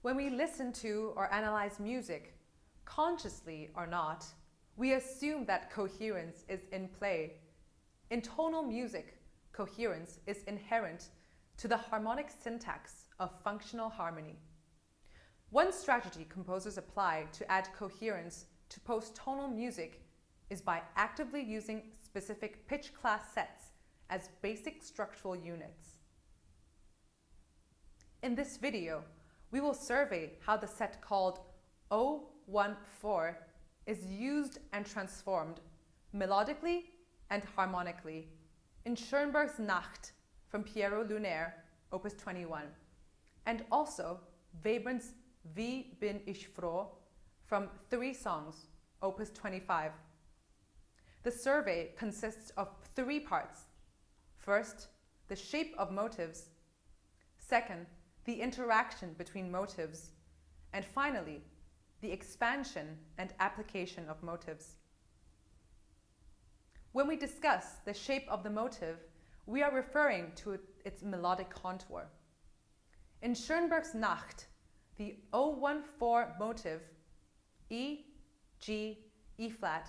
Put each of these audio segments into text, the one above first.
When we listen to or analyze music, consciously or not, we assume that coherence is in play. In tonal music, coherence is inherent to the harmonic syntax of functional harmony. One strategy composers apply to add coherence to post-tonal music is by actively using specific pitch class sets as basic structural units. In this video, we will survey how the set called O14 is used and transformed melodically and harmonically in Schoenberg's Nacht from Pierrot Lunaire, Opus 21, and also Webern's Wie bin ich froh from 3 songs, Opus 25. The survey consists of 3 parts. First, the shape of motives. Second, the interaction between motives. And finally, the expansion and application of motives. When we discuss the shape of the motive, we are referring to its melodic contour. In Schoenberg's Nacht, the O14 motive, E, G, E flat,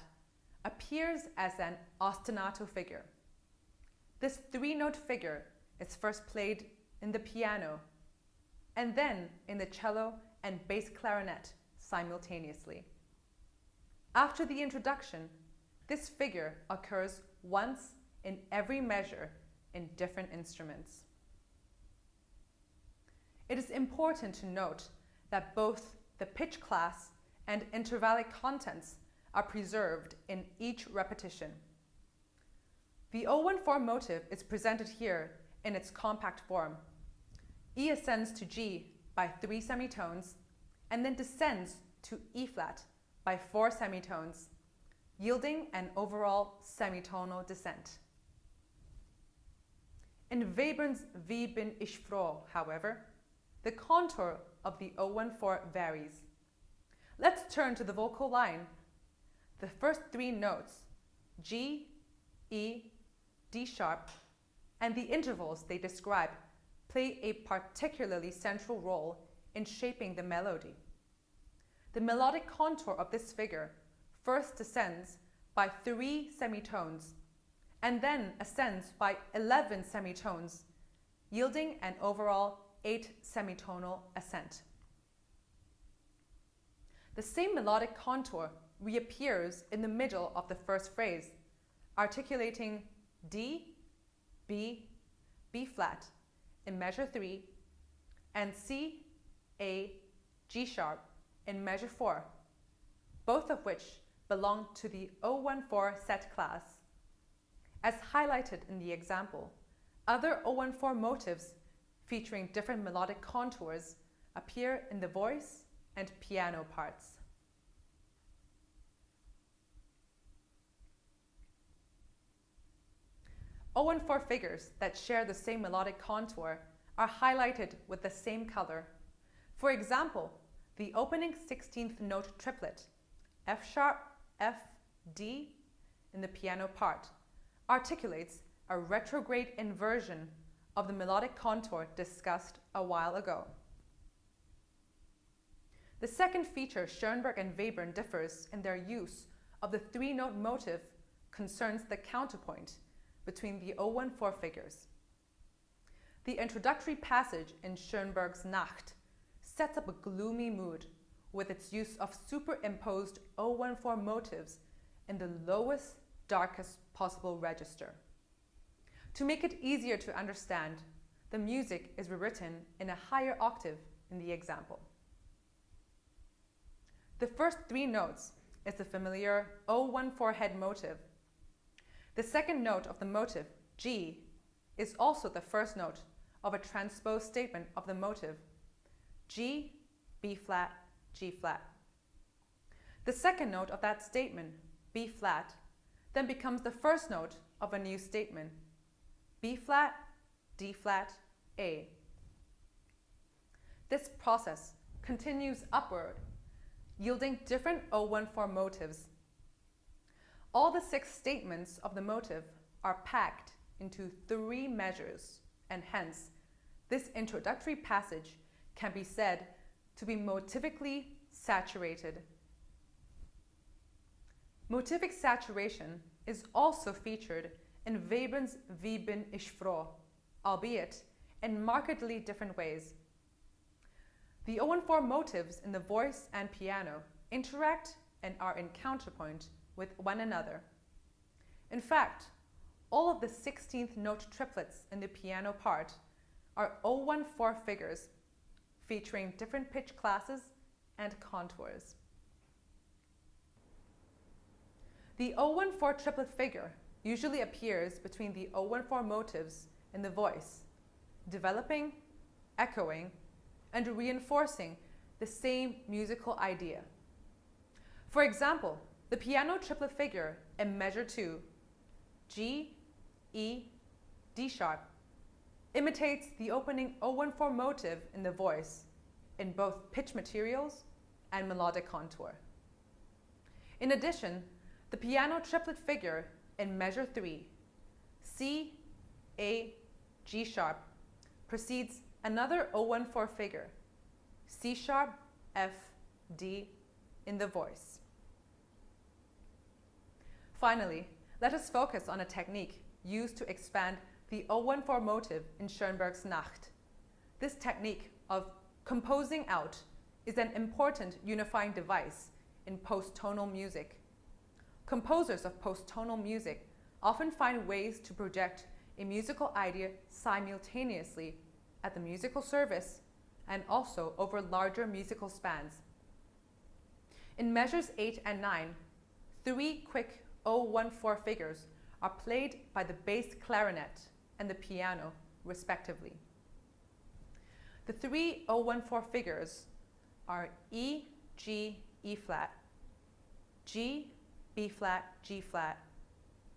appears as an ostinato figure. This 3-note figure is first played in the piano and then in the cello and bass clarinet simultaneously. After the introduction, this figure occurs once in every measure in different instruments. It is important to note that both the pitch class and intervallic contents are preserved in each repetition. The O14 motive is presented here in its compact form. E ascends to G by 3 semitones and then descends to E flat by 4 semitones, yielding an overall semitonal descent. In Webern's Wie bin ich froh, however, the contour of the O14 varies. Let's turn to the vocal line. The first 3 notes, G, E, D sharp, and the intervals they describe play a particularly central role in shaping the melody. The melodic contour of this figure first descends by 3 semitones and then ascends by 11 semitones, yielding an overall 8 semitonal ascent. The same melodic contour reappears in the middle of the first phrase, articulating D, B, B flat in measure 3, and C, A, G sharp in measure 4, both of which belong to the O14 set class. As highlighted in the example, other O14 motives featuring different melodic contours appear in the voice and piano parts. O14 figures that share the same melodic contour are highlighted with the same color. For example, the opening 16th note triplet, F sharp, F, D, in the piano part, articulates a retrograde inversion of the melodic contour discussed a while ago. The second feature Schoenberg and Webern differs in their use of the 3-note motive concerns the counterpoint between the O14 figures. The introductory passage in Schoenberg's Nacht sets up a gloomy mood with its use of superimposed O14 motives in the lowest, darkest possible register. To make it easier to understand, the music is rewritten in a higher octave in the example. The first 3 notes is the familiar O14 head motive. The second note of the motive, G, is also the first note of a transposed statement of the motive, G, B flat, G flat. The second note of that statement, B flat, then becomes the first note of a new statement, B flat, D flat, A. This process continues upward, yielding different O14 motives. All the 6 statements of the motive are packed into 3 measures, and hence, this introductory passage can be said to be motivically saturated. Motivic saturation is also featured in Webern's Wie bin ich froh, albeit in markedly different ways. The 0-4 motives in the voice and piano interact and are in counterpoint with one another. In fact, all of the 16th note triplets in the piano part are 0-1-4 figures featuring different pitch classes and contours. The 0-1-4 triplet figure usually appears between the 0-1-4 motives in the voice, developing, echoing, and reinforcing the same musical idea. For example, the piano triplet figure in measure 2, G, E, D sharp, imitates the opening 0-1-4 motive in the voice in both pitch materials and melodic contour. In addition, the piano triplet figure in measure 3, C, A, G sharp, precedes another 0-1-4 figure, C sharp, F, D, in the voice. Finally, let us focus on a technique used to expand the 0-1-4 motive in Schoenberg's Nacht. This technique of composing out is an important unifying device in post-tonal music. Composers of post-tonal music often find ways to project a musical idea simultaneously at the musical service and also over larger musical spans. In measures 8 and 9, 3 quick 0-1-4 figures are played by the bass clarinet and the piano, respectively. The 3 0-1-4 figures are E, G, E flat, G, B flat, G flat,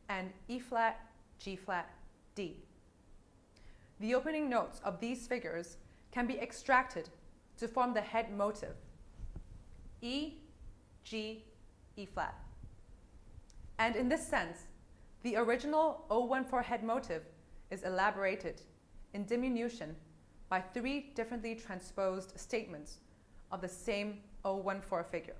and E flat, G flat, D. The opening notes of these figures can be extracted to form the head motive, E, G, E flat. And in this sense, the original 0-1-4 head motive is elaborated in diminution by 3 differently transposed statements of the same 0-1-4 figure.